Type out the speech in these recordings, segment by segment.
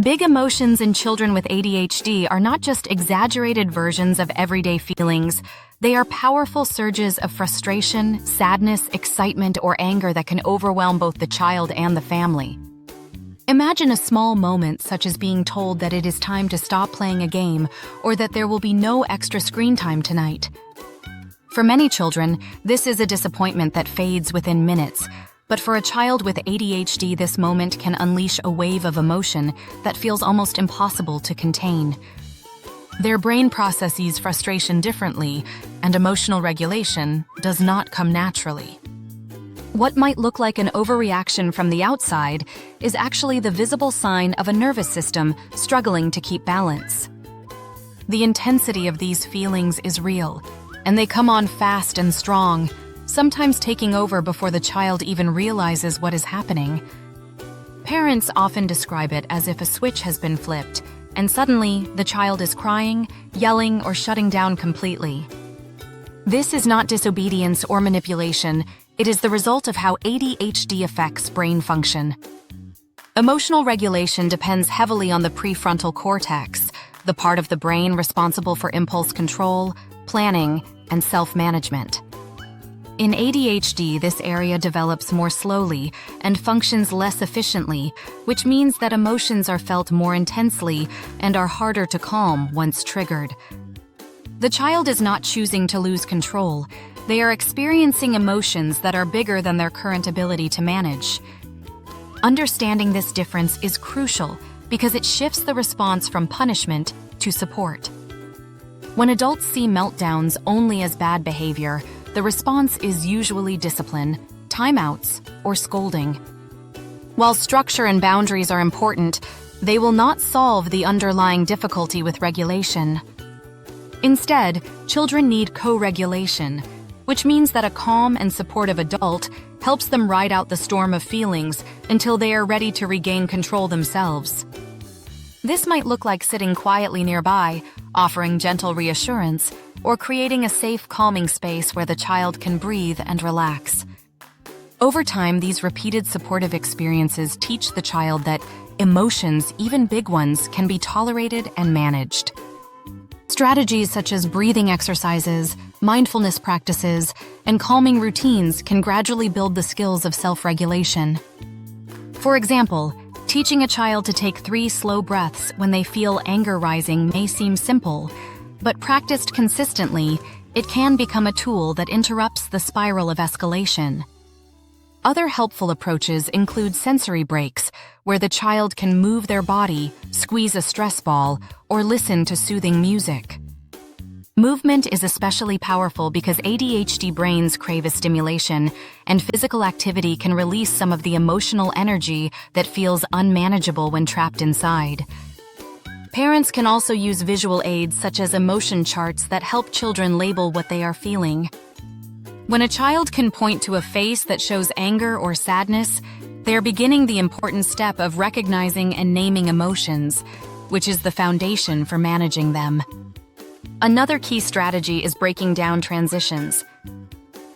Big emotions in children with ADHD are not just exaggerated versions of everyday feelings. They are powerful surges of frustration, sadness, excitement, or anger that can overwhelm both the child and the family. Imagine a small moment such as being told that it is time to stop playing a game or that there will be no extra screen time tonight. For many children, this is a disappointment that fades within minutes. But for a child with ADHD, this moment can unleash a wave of emotion that feels almost impossible to contain. Their brain processes frustration differently, and emotional regulation does not come naturally. What might look like an overreaction from the outside is actually the visible sign of a nervous system struggling to keep balance. The intensity of these feelings is real, and they come on fast and strong, sometimes taking over before the child even realizes what is happening. Parents often describe it as if a switch has been flipped, and suddenly the child is crying, yelling, or shutting down completely. This is not disobedience or manipulation. It is the result of how ADHD affects brain function. Emotional regulation depends heavily on the prefrontal cortex, the part of the brain responsible for impulse control, planning, and self-management. In ADHD, this area develops more slowly and functions less efficiently, which means that emotions are felt more intensely and are harder to calm once triggered. The child is not choosing to lose control. They are experiencing emotions that are bigger than their current ability to manage. Understanding this difference is crucial because it shifts the response from punishment to support. When adults see meltdowns only as bad behavior, the response is usually discipline, timeouts, or scolding. While structure and boundaries are important, they will not solve the underlying difficulty with regulation. Instead, children need co-regulation, which means that a calm and supportive adult helps them ride out the storm of feelings until they are ready to regain control themselves. This might look like sitting quietly nearby, offering gentle reassurance, or creating a safe, calming space where the child can breathe and relax. Over time, these repeated supportive experiences teach the child that emotions, even big ones, can be tolerated and managed. Strategies such as breathing exercises, mindfulness practices, and calming routines can gradually build the skills of self-regulation. For example, teaching a child to take 3 slow breaths when they feel anger rising may seem simple, but practiced consistently, it can become a tool that interrupts the spiral of escalation. Other helpful approaches include sensory breaks, where the child can move their body, squeeze a stress ball, or listen to soothing music. Movement is especially powerful because ADHD brains crave a stimulation, and physical activity can release some of the emotional energy that feels unmanageable when trapped inside. Parents can also use visual aids such as emotion charts that help children label what they are feeling. When a child can point to a face that shows anger or sadness, they are beginning the important step of recognizing and naming emotions, which is the foundation for managing them. Another key strategy is breaking down transitions.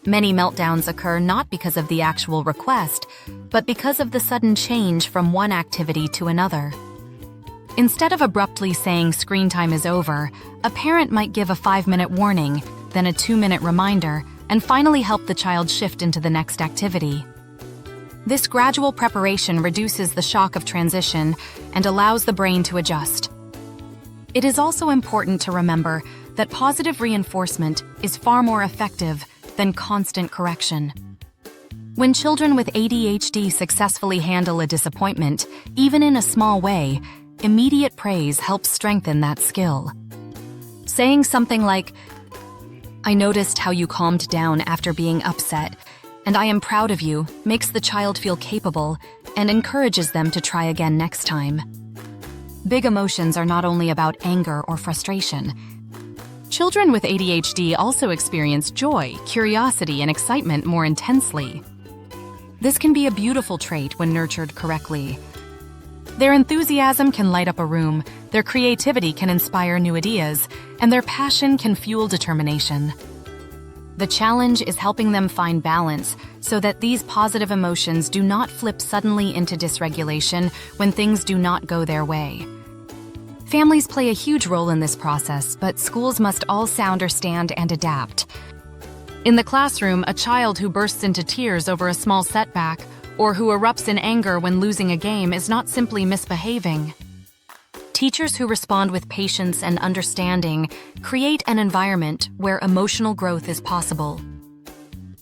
Many meltdowns occur not because of the actual request, but because of the sudden change from one activity to another. Instead of abruptly saying screen time is over, a parent might give a 5-minute warning, then a 2-minute reminder, and finally help the child shift into the next activity. This gradual preparation reduces the shock of transition and allows the brain to adjust. It is also important to remember that positive reinforcement is far more effective than constant correction. When children with ADHD successfully handle a disappointment, even in a small way, immediate praise helps strengthen that skill. Saying something like, "I noticed how you calmed down after being upset, and I am proud of you," makes the child feel capable and encourages them to try again next time. Big emotions are not only about anger or frustration. Children with ADHD also experience joy, curiosity, and excitement more intensely. This can be a beautiful trait when nurtured correctly. Their enthusiasm can light up a room, their creativity can inspire new ideas, and their passion can fuel determination. The challenge is helping them find balance so that these positive emotions do not flip suddenly into dysregulation when things do not go their way. Families play a huge role in this process, but schools must also understand and adapt. In the classroom, a child who bursts into tears over a small setback or who erupts in anger when losing a game is not simply misbehaving. Teachers who respond with patience and understanding create an environment where emotional growth is possible.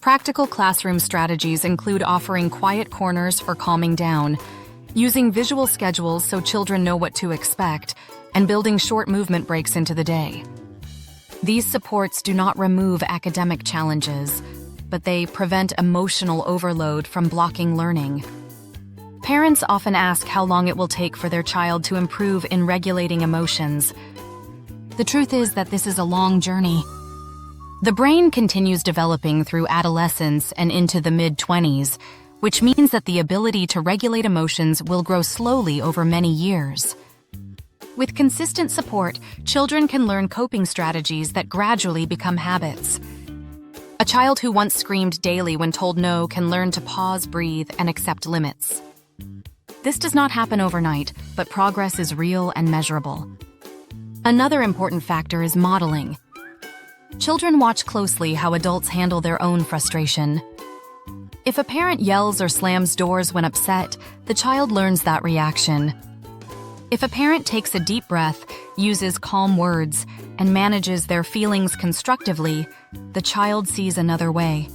Practical classroom strategies include offering quiet corners for calming down, using visual schedules so children know what to expect, and building short movement breaks into the day. These supports do not remove academic challenges, but they prevent emotional overload from blocking learning. Parents often ask how long it will take for their child to improve in regulating emotions. The truth is that this is a long journey. The brain continues developing through adolescence and into the mid-20s, which means that the ability to regulate emotions will grow slowly over many years. With consistent support, children can learn coping strategies that gradually become habits. A child who once screamed daily when told no can learn to pause, breathe, and accept limits. This does not happen overnight, but progress is real and measurable. Another important factor is modeling. Children watch closely how adults handle their own frustration. If a parent yells or slams doors when upset, the child learns that reaction. If a parent takes a deep breath, uses calm words, and manages their feelings constructively, the child sees another way.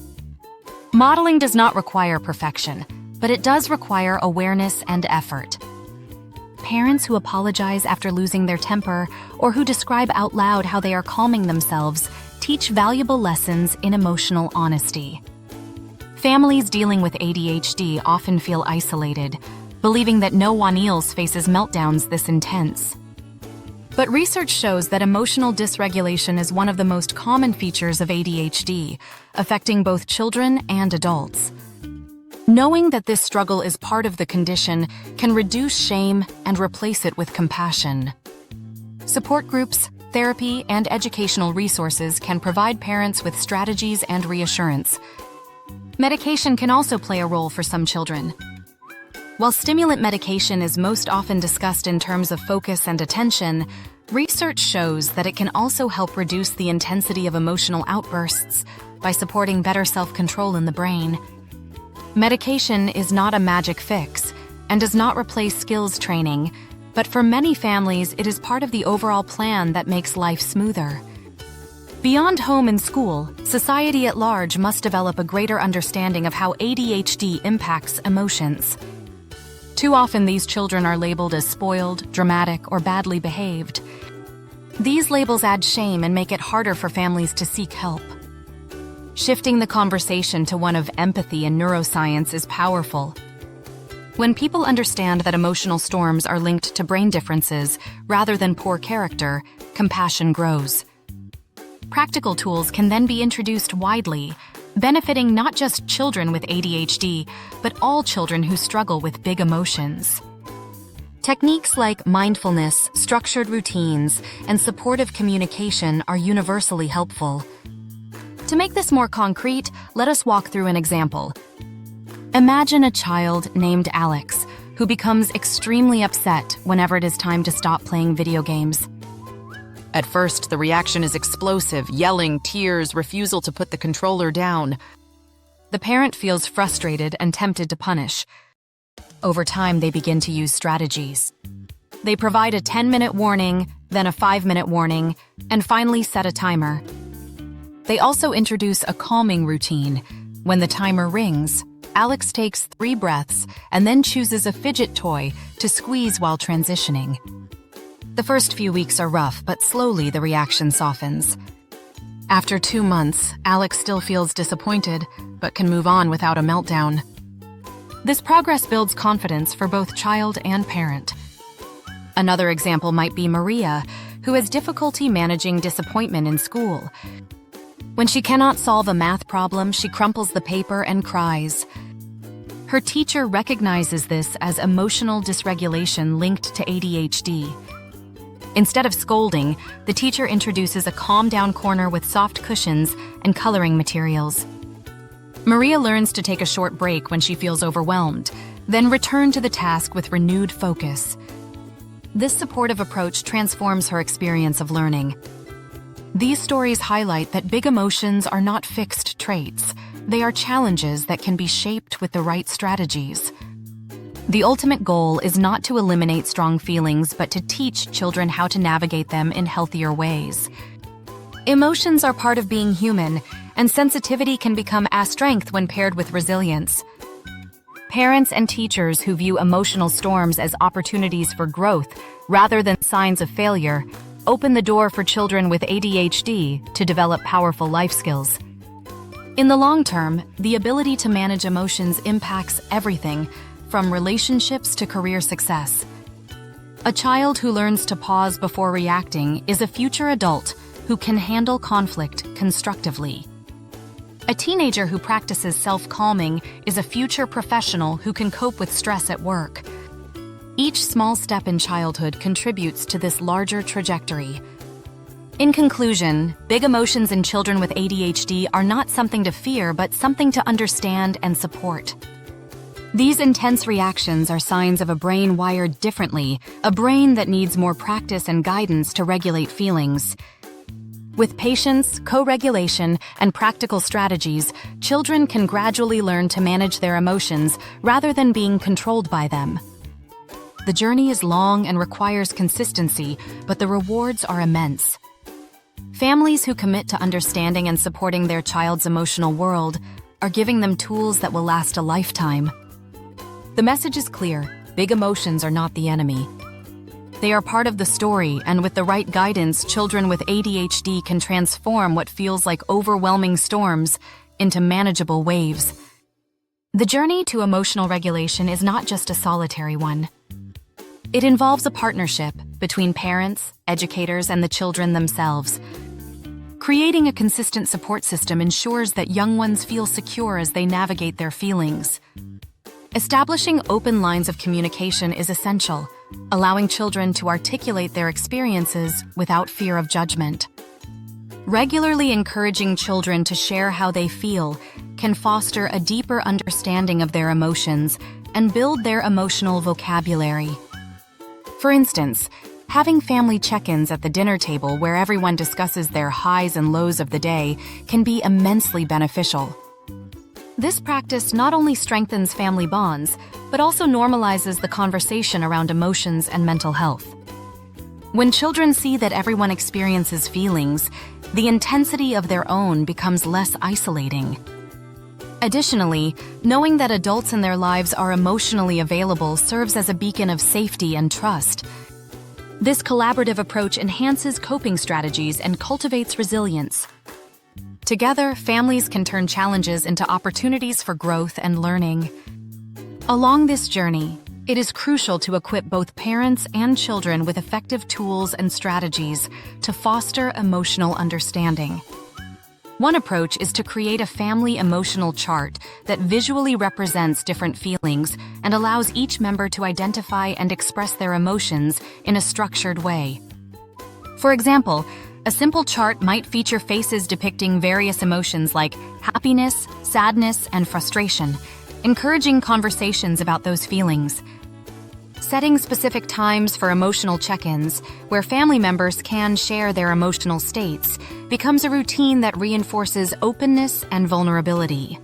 Modeling does not require perfection, but it does require awareness and effort. Parents who apologize after losing their temper or who describe out loud how they are calming themselves teach valuable lessons in emotional honesty. Families dealing with ADHD often feel isolated, believing that no one else faces meltdowns this intense. But research shows that emotional dysregulation is one of the most common features of ADHD, affecting both children and adults. Knowing that this struggle is part of the condition can reduce shame and replace it with compassion. Support groups, therapy, and educational resources can provide parents with strategies and reassurance. Medication can also play a role for some children. While stimulant medication is most often discussed in terms of focus and attention, research shows that it can also help reduce the intensity of emotional outbursts by supporting better self-control in the brain. Medication is not a magic fix and does not replace skills training, but for many families, it is part of the overall plan that makes life smoother. Beyond home and school, society at large must develop a greater understanding of how ADHD impacts emotions. Too often, these children are labeled as spoiled, dramatic, or badly behaved. These labels add shame and make it harder for families to seek help. Shifting the conversation to one of empathy and neuroscience is powerful. When people understand that emotional storms are linked to brain differences rather than poor character, compassion grows. Practical tools can then be introduced widely, benefiting not just children with ADHD, but all children who struggle with big emotions. Techniques like mindfulness, structured routines, and supportive communication are universally helpful. To make this more concrete, let us walk through an example. Imagine a child named Alex, who becomes extremely upset whenever it is time to stop playing video games. At first, the reaction is explosive, yelling, tears, refusal to put the controller down. The parent feels frustrated and tempted to punish. Over time, they begin to use strategies. They provide a 10-minute warning, then a 5-minute warning, and finally set a timer. They also introduce a calming routine. When the timer rings, Alex takes 3 breaths and then chooses a fidget toy to squeeze while transitioning. The first few weeks are rough, but slowly the reaction softens. After 2 months, Alex still feels disappointed, but can move on without a meltdown. This progress builds confidence for both child and parent. Another example might be Maria, who has difficulty managing disappointment in school. When she cannot solve a math problem, she crumples the paper and cries. Her teacher recognizes this as emotional dysregulation linked to ADHD. Instead of scolding, the teacher introduces a calm-down corner with soft cushions and coloring materials. Maria learns to take a short break when she feels overwhelmed, then return to the task with renewed focus. This supportive approach transforms her experience of learning. These stories highlight that big emotions are not fixed traits. They are challenges that can be shaped with the right strategies. The ultimate goal is not to eliminate strong feelings, but to teach children how to navigate them in healthier ways. Emotions are part of being human, and sensitivity can become a strength when paired with resilience. Parents and teachers who view emotional storms as opportunities for growth rather than signs of failure open the door for children with ADHD to develop powerful life skills. In the long term, the ability to manage emotions impacts everything from relationships to career success. A child who learns to pause before reacting is a future adult who can handle conflict constructively. A teenager who practices self-calming is a future professional who can cope with stress at work. Each small step in childhood contributes to this larger trajectory. In conclusion, big emotions in children with ADHD are not something to fear, but something to understand and support. These intense reactions are signs of a brain wired differently, a brain that needs more practice and guidance to regulate feelings. With patience, co-regulation, and practical strategies, children can gradually learn to manage their emotions rather than being controlled by them. The journey is long and requires consistency, but the rewards are immense. Families who commit to understanding and supporting their child's emotional world are giving them tools that will last a lifetime. The message is clear: big emotions are not the enemy. They are part of the story, and with the right guidance, children with ADHD can transform what feels like overwhelming storms into manageable waves. The journey to emotional regulation is not just a solitary one. It involves a partnership between parents, educators, and the children themselves. Creating a consistent support system ensures that young ones feel secure as they navigate their feelings. Establishing open lines of communication is essential, allowing children to articulate their experiences without fear of judgment. Regularly encouraging children to share how they feel can foster a deeper understanding of their emotions and build their emotional vocabulary. For instance, having family check-ins at the dinner table where everyone discusses their highs and lows of the day can be immensely beneficial. This practice not only strengthens family bonds, but also normalizes the conversation around emotions and mental health. When children see that everyone experiences feelings, the intensity of their own becomes less isolating. Additionally, knowing that adults in their lives are emotionally available serves as a beacon of safety and trust. This collaborative approach enhances coping strategies and cultivates resilience. Together, families can turn challenges into opportunities for growth and learning. Along this journey, it is crucial to equip both parents and children with effective tools and strategies to foster emotional understanding. One approach is to create a family emotional chart that visually represents different feelings and allows each member to identify and express their emotions in a structured way. For example, a simple chart might feature faces depicting various emotions like happiness, sadness, and frustration, encouraging conversations about those feelings. Setting specific times for emotional check-ins, where family members can share their emotional states, becomes a routine that reinforces openness and vulnerability.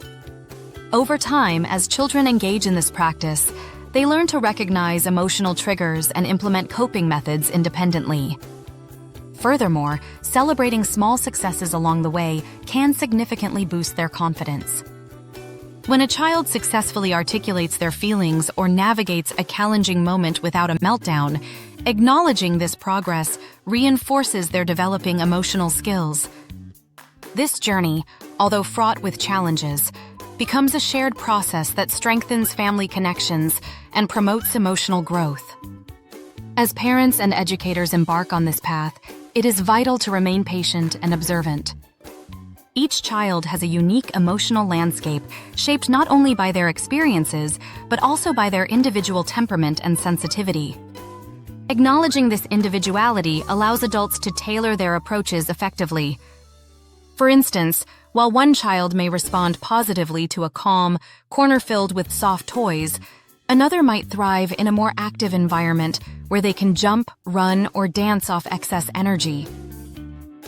Over time, as children engage in this practice, they learn to recognize emotional triggers and implement coping methods independently. Furthermore, celebrating small successes along the way can significantly boost their confidence. When a child successfully articulates their feelings or navigates a challenging moment without a meltdown, acknowledging this progress reinforces their developing emotional skills. This journey, although fraught with challenges, becomes a shared process that strengthens family connections and promotes emotional growth. As parents and educators embark on this path, it is vital to remain patient and observant. Each child has a unique emotional landscape shaped not only by their experiences, but also by their individual temperament and sensitivity. Acknowledging this individuality allows adults to tailor their approaches effectively. For instance, while one child may respond positively to a calm corner filled with soft toys, another might thrive in a more active environment where they can jump, run, or dance off excess energy.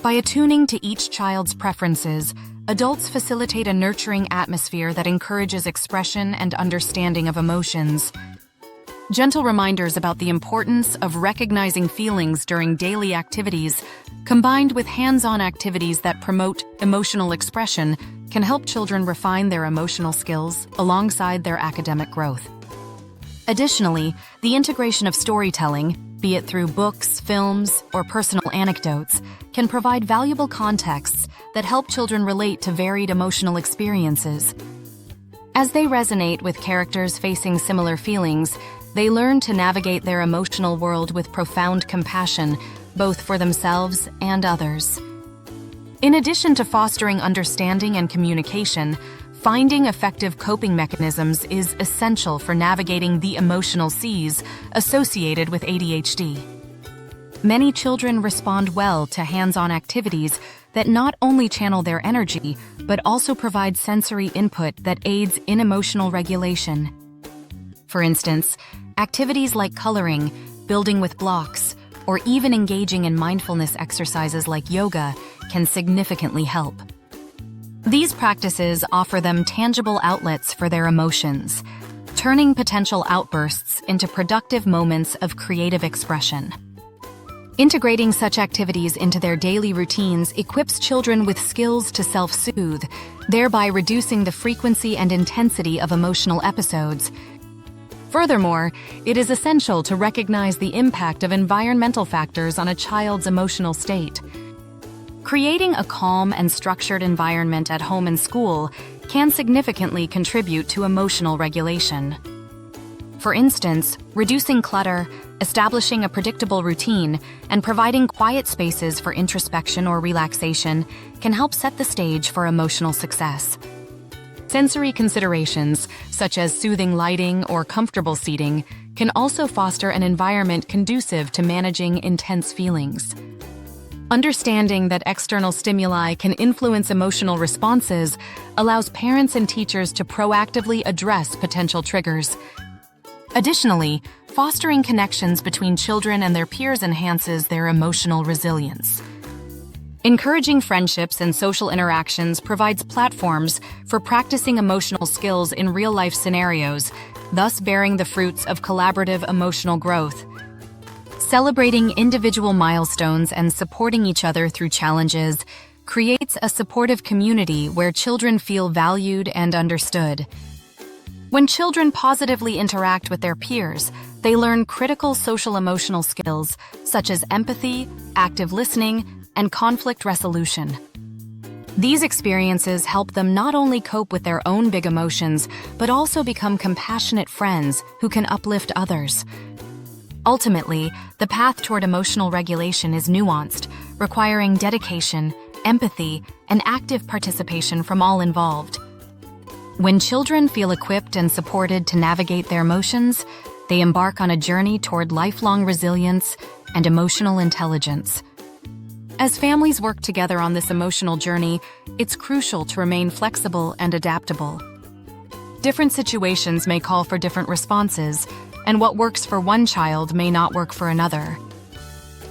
By attuning to each child's preferences, adults facilitate a nurturing atmosphere that encourages expression and understanding of emotions. Gentle reminders about the importance of recognizing feelings during daily activities, combined with hands-on activities that promote emotional expression, can help children refine their emotional skills alongside their academic growth. Additionally, the integration of storytelling, be it through books, films, or personal anecdotes, can provide valuable contexts that help children relate to varied emotional experiences. As they resonate with characters facing similar feelings, they learn to navigate their emotional world with profound compassion, both for themselves and others. In addition to fostering understanding and communication, finding effective coping mechanisms is essential for navigating the emotional seas associated with ADHD. Many children respond well to hands-on activities that not only channel their energy, but also provide sensory input that aids in emotional regulation. For instance, activities like coloring, building with blocks, or even engaging in mindfulness exercises like yoga can significantly help. These practices offer them tangible outlets for their emotions, turning potential outbursts into productive moments of creative expression. Integrating such activities into their daily routines equips children with skills to self-soothe, thereby reducing the frequency and intensity of emotional episodes. Furthermore, it is essential to recognize the impact of environmental factors on a child's emotional state. Creating a calm and structured environment at home and school can significantly contribute to emotional regulation. For instance, reducing clutter, establishing a predictable routine, and providing quiet spaces for introspection or relaxation can help set the stage for emotional success. Sensory considerations, such as soothing lighting or comfortable seating, can also foster an environment conducive to managing intense feelings. Understanding that external stimuli can influence emotional responses allows parents and teachers to proactively address potential triggers. Additionally, fostering connections between children and their peers enhances their emotional resilience. Encouraging friendships and social interactions provides platforms for practicing emotional skills in real-life scenarios, thus bearing the fruits of collaborative emotional growth. Celebrating individual milestones and supporting each other through challenges creates a supportive community where children feel valued and understood. When children positively interact with their peers, they learn critical social-emotional skills such as empathy, active listening, and conflict resolution. These experiences help them not only cope with their own big emotions, but also become compassionate friends who can uplift others. Ultimately, the path toward emotional regulation is nuanced, requiring dedication, empathy, and active participation from all involved. When children feel equipped and supported to navigate their emotions, they embark on a journey toward lifelong resilience and emotional intelligence. As families work together on this emotional journey, it's crucial to remain flexible and adaptable. Different situations may call for different responses, and what works for one child may not work for another.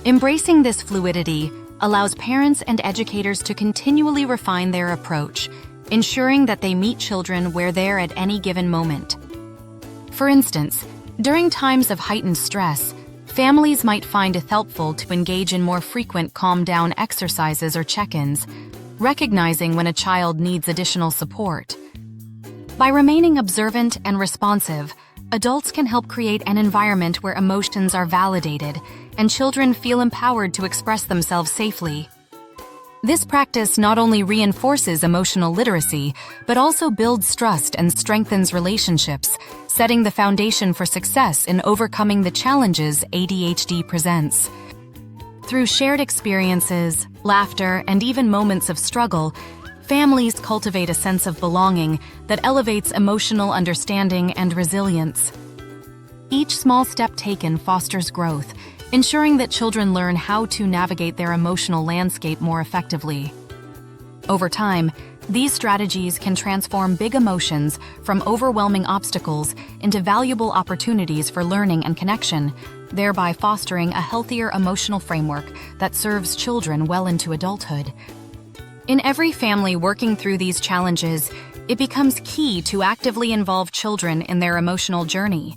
Embracing this fluidity allows parents and educators to continually refine their approach, ensuring that they meet children where they're at any given moment. For instance, during times of heightened stress, families might find it helpful to engage in more frequent calm-down exercises or check-ins, recognizing when a child needs additional support. By remaining observant and responsive, adults can help create an environment where emotions are validated and children feel empowered to express themselves safely. This practice not only reinforces emotional literacy, but also builds trust and strengthens relationships, setting the foundation for success in overcoming the challenges ADHD presents. Through shared experiences, laughter, and even moments of struggle, families cultivate a sense of belonging that elevates emotional understanding and resilience. Each small step taken fosters growth, ensuring that children learn how to navigate their emotional landscape more effectively. Over time, these strategies can transform big emotions from overwhelming obstacles into valuable opportunities for learning and connection, thereby fostering a healthier emotional framework that serves children well into adulthood. In every family working through these challenges, it becomes key to actively involve children in their emotional journey.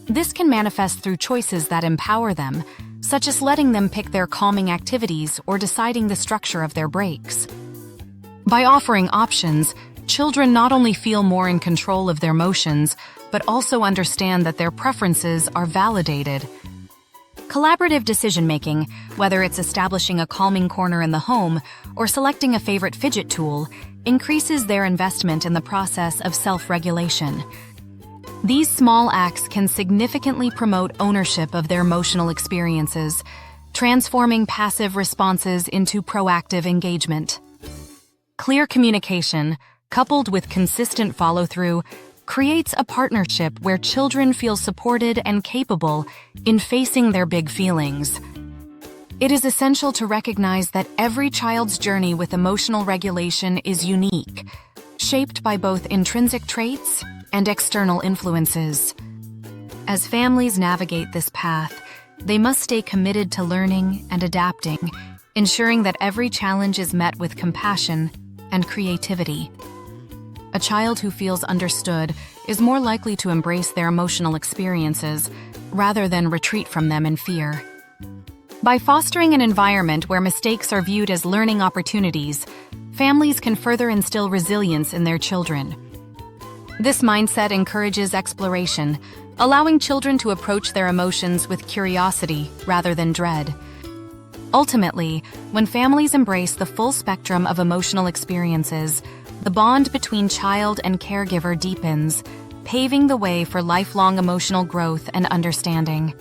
This can manifest through choices that empower them, such as letting them pick their calming activities or deciding the structure of their breaks. By offering options, children not only feel more in control of their emotions, but also understand that their preferences are validated. Collaborative decision-making, whether it's establishing a calming corner in the home or selecting a favorite fidget tool, increases their investment in the process of self-regulation. These small acts can significantly promote ownership of their emotional experiences, transforming passive responses into proactive engagement. Clear communication, coupled with consistent follow-through, creates a partnership where children feel supported and capable in facing their big feelings. It is essential to recognize that every child's journey with emotional regulation is unique, shaped by both intrinsic traits and external influences. As families navigate this path, they must stay committed to learning and adapting, ensuring that every challenge is met with compassion and creativity. A child who feels understood is more likely to embrace their emotional experiences rather than retreat from them in fear. By fostering an environment where mistakes are viewed as learning opportunities, families can further instill resilience in their children. This mindset encourages exploration, allowing children to approach their emotions with curiosity rather than dread. Ultimately, when families embrace the full spectrum of emotional experiences, the bond between child and caregiver deepens, paving the way for lifelong emotional growth and understanding.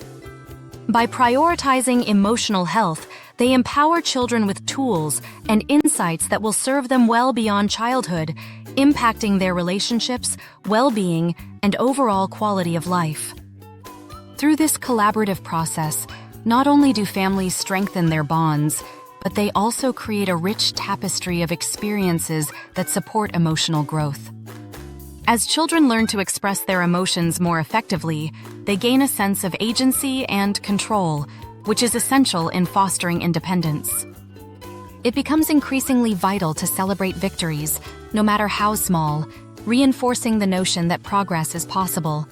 By prioritizing emotional health, they empower children with tools and insights that will serve them well beyond childhood, impacting their relationships, well-being, and overall quality of life. Through this collaborative process, not only do families strengthen their bonds, but they also create a rich tapestry of experiences that support emotional growth. As children learn to express their emotions more effectively, they gain a sense of agency and control, which is essential in fostering independence. It becomes increasingly vital to celebrate victories, no matter how small, reinforcing the notion that progress is possible.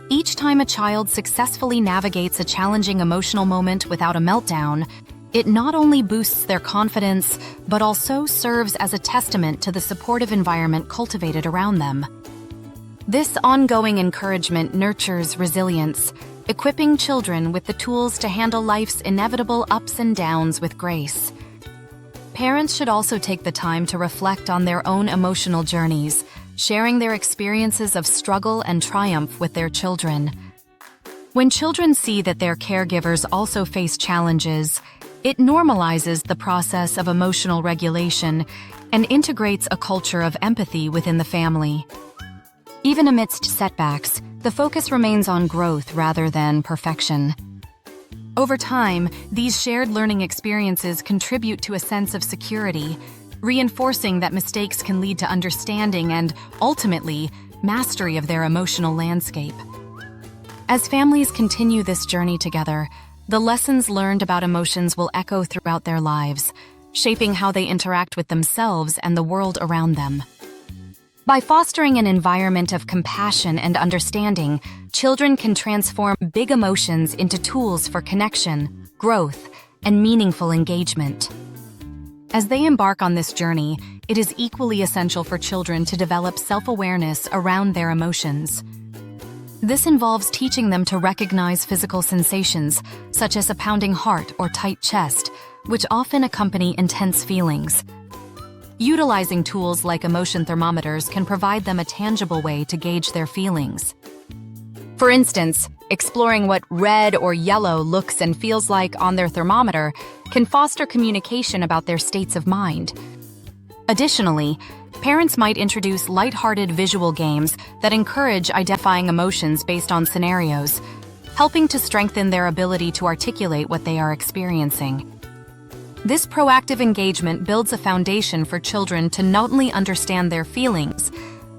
Each time a child successfully navigates a challenging emotional moment without a meltdown, it not only boosts their confidence, but also serves as a testament to the supportive environment cultivated around them. This ongoing encouragement nurtures resilience, equipping children with the tools to handle life's inevitable ups and downs with grace. Parents should also take the time to reflect on their own emotional journeys, sharing their experiences of struggle and triumph with their children. When children see that their caregivers also face challenges, it normalizes the process of emotional regulation and integrates a culture of empathy within the family. Even amidst setbacks, the focus remains on growth rather than perfection. Over time, these shared learning experiences contribute to a sense of security, reinforcing that mistakes can lead to understanding and, ultimately, mastery of their emotional landscape. As families continue this journey together, the lessons learned about emotions will echo throughout their lives, shaping how they interact with themselves and the world around them. By fostering an environment of compassion and understanding, children can transform big emotions into tools for connection, growth, and meaningful engagement. As they embark on this journey, it is equally essential for children to develop self-awareness around their emotions. This involves teaching them to recognize physical sensations, such as a pounding heart or tight chest, which often accompany intense feelings. Utilizing tools like emotion thermometers can provide them a tangible way to gauge their feelings. For instance, exploring what red or yellow looks and feels like on their thermometer can foster communication about their states of mind. Additionally, parents might introduce lighthearted visual games that encourage identifying emotions based on scenarios. helping to strengthen their ability to articulate what they are experiencing. This proactive engagement builds a foundation for children to not only understand their feelings,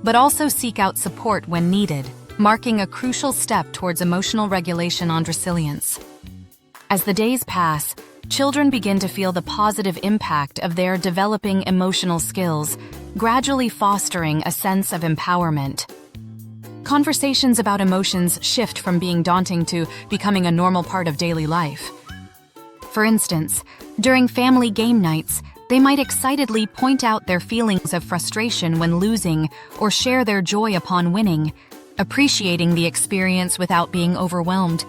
but also seek out support when needed, marking a crucial step towards emotional regulation and resilience. As the days pass, children begin to feel the positive impact of their developing emotional skills, gradually fostering a sense of empowerment. Conversations about emotions shift from being daunting to becoming a normal part of daily life. For instance, during family game nights, they might excitedly point out their feelings of frustration when losing or share their joy upon winning, appreciating the experience without being overwhelmed.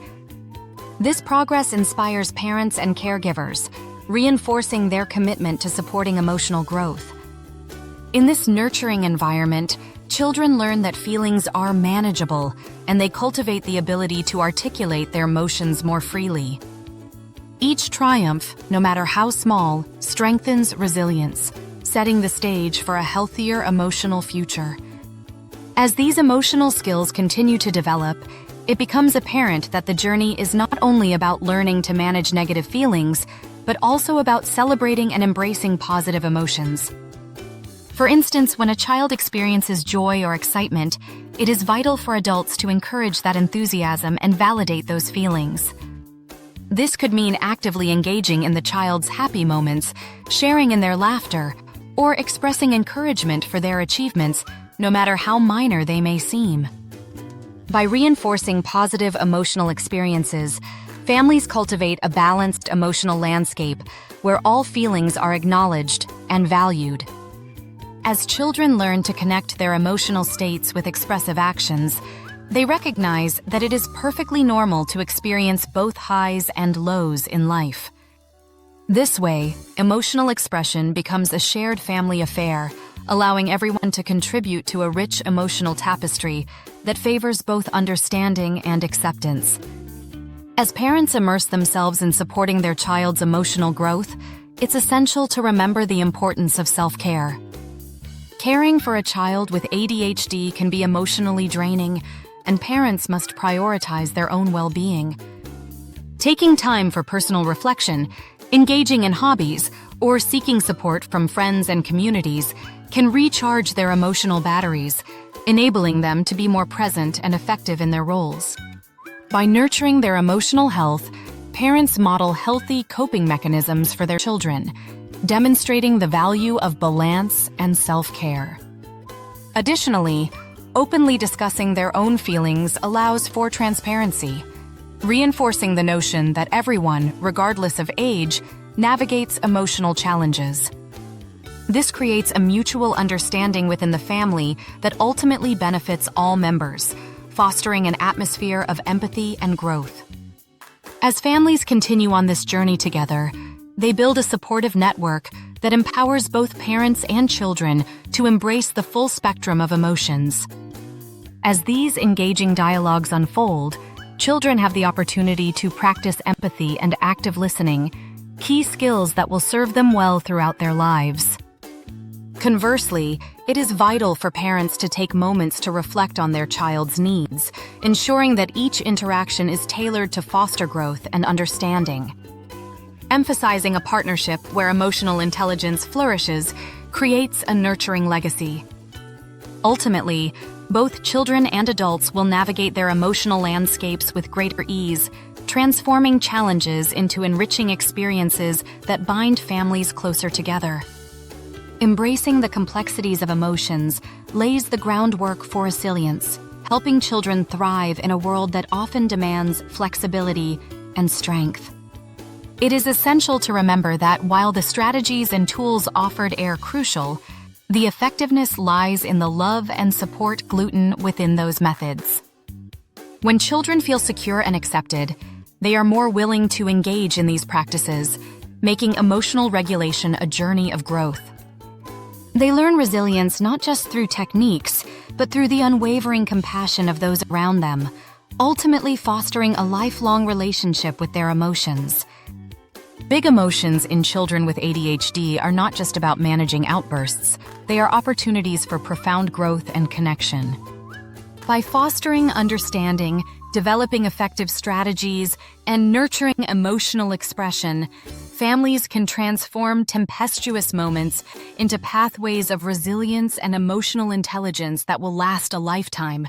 This progress inspires parents and caregivers, reinforcing their commitment to supporting emotional growth. In this nurturing environment, children learn that feelings are manageable, and they cultivate the ability to articulate their emotions more freely. Each triumph, no matter how small, strengthens resilience, setting the stage for a healthier emotional future. As these emotional skills continue to develop, it becomes apparent that the journey is not only about learning to manage negative feelings, but also about celebrating and embracing positive emotions. For instance, when a child experiences joy or excitement, it is vital for adults to encourage that enthusiasm and validate those feelings. This could mean actively engaging in the child's happy moments, sharing in their laughter, or expressing encouragement for their achievements, no matter how minor they may seem. By reinforcing positive emotional experiences, families cultivate a balanced emotional landscape where all feelings are acknowledged and valued. As children learn to connect their emotional states with expressive actions, they recognize that it is perfectly normal to experience both highs and lows in life. This way, emotional expression becomes a shared family affair, allowing everyone to contribute to a rich emotional tapestry that favors both understanding and acceptance. As parents immerse themselves in supporting their child's emotional growth, it's essential to remember the importance of self-care. Caring for a child with ADHD can be emotionally draining, and parents must prioritize their own well-being. Taking time for personal reflection, engaging in hobbies, or seeking support from friends and communities can recharge their emotional batteries, enabling them to be more present and effective in their roles. By nurturing their emotional health, parents model healthy coping mechanisms for their children, demonstrating the value of balance and self-care. Additionally, openly discussing their own feelings allows for transparency, reinforcing the notion that everyone, regardless of age, navigates emotional challenges. This creates a mutual understanding within the family that ultimately benefits all members, fostering an atmosphere of empathy and growth. As families continue on this journey together, they build a supportive network that empowers both parents and children to embrace the full spectrum of emotions. As these engaging dialogues unfold, children have the opportunity to practice empathy and active listening, key skills that will serve them well throughout their lives. Conversely, it is vital for parents to take moments to reflect on their child's needs, ensuring that each interaction is tailored to foster growth and understanding. Emphasizing a partnership where emotional intelligence flourishes creates a nurturing legacy. Ultimately, both children and adults will navigate their emotional landscapes with greater ease, transforming challenges into enriching experiences that bind families closer together. Embracing the complexities of emotions lays the groundwork for resilience, helping children thrive in a world that often demands flexibility and strength. It is essential to remember that while the strategies and tools offered are crucial, the effectiveness lies in the love and support gluten within those methods. When children feel secure and accepted, they are more willing to engage in these practices, making emotional regulation a journey of growth. They learn resilience not just through techniques, but through the unwavering compassion of those around them, ultimately fostering a lifelong relationship with their emotions. Big emotions in children with ADHD are not just about managing outbursts, they are opportunities for profound growth and connection. By fostering understanding, developing effective strategies, and nurturing emotional expression, families can transform tempestuous moments into pathways of resilience and emotional intelligence that will last a lifetime.